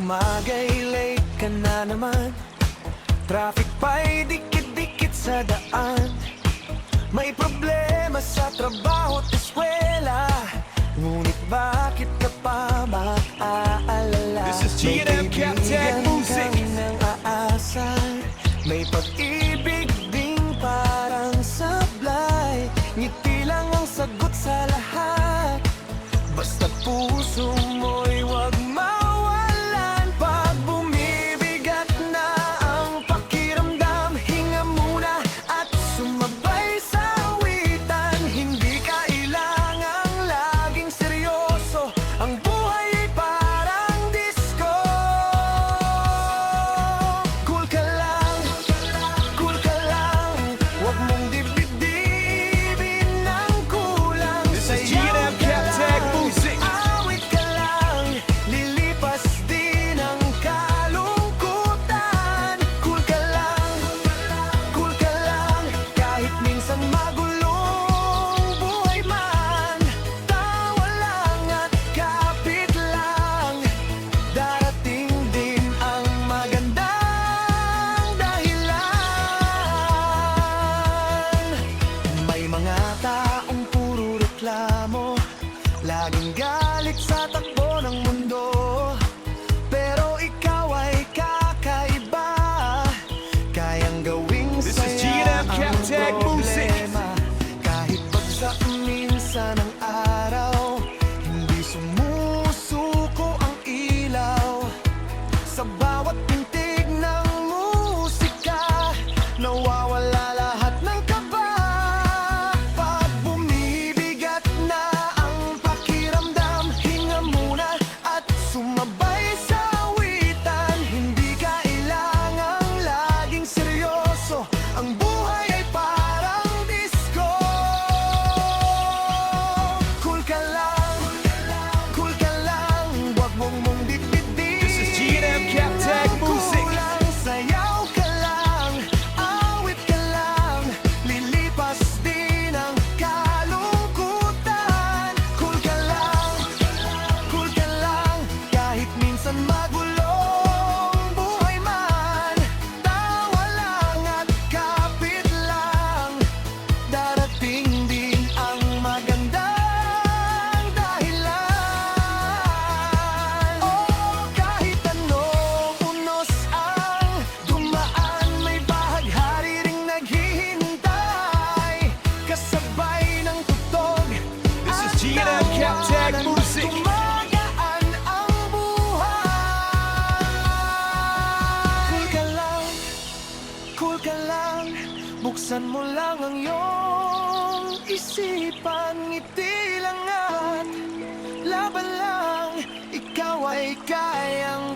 umaga'y late ka na naman. Traffic pa'y dikit-dikit sa daan. May problema sa trabaho at eskwela, ngunit bakit ka pa maaalala? This is G&M Captech Music. May kaibigan kang aasan, may pag-ibig ding parang sablay. Ngiti lang ang sagot sa lahat, basta puso mo'y wag mawalan. Pag bumibigat na ang pakiramdam, hinga muna at sumabay sa awitan. Hindi kailangang laging seryoso, ang buhay ay parang disco. Cool ka lang, wag mong dibdibin ng kulang. This is G&M Captech Music. Awit ka lang, lilipas din ang kalungkutan. Cool ka lang, kahit minsan magulong buhay man. Tawa lang at kapit lang, darating din ang magandang dahilan. May mga taong puro reklamo, laging galit sa takbo ng mundo. Pero ikaw ay kakaiba, kayang gawing This is saya G&M ang Captech Music. problema. Kahit bagsak minsan ang araw, hindi sumusuko ang ilaw. Sa bawat pintig ng musika, nawawala lahat ng kaba. Pag bumibigat na ang pakiramdam, hinga muna at sumabay sa awitan. Hindi kailangang laging seryoso, ang buhay ay parang disco. Cool ka lang, wag mong dibdibin. This is G&M Captech Music. Kulang, sayaw ka lang, awit ka lang, lilipas din ang kalungkutan. Cool ka lang, kahit minsan magulong buhay man. Tawa lang at kapit lang, darating din ang magandang dahilan. Oh, kahit anong unos ang dumaan, may bahaghari ring naghihintay. Kasabay ng tugtog This is at G&M Captech tawanan, Music. gumagaan ang buhay. Cool ka lang, buksan mo lang ang iyong isipan. Ngiti lang at laban lang, ikaw ay kayang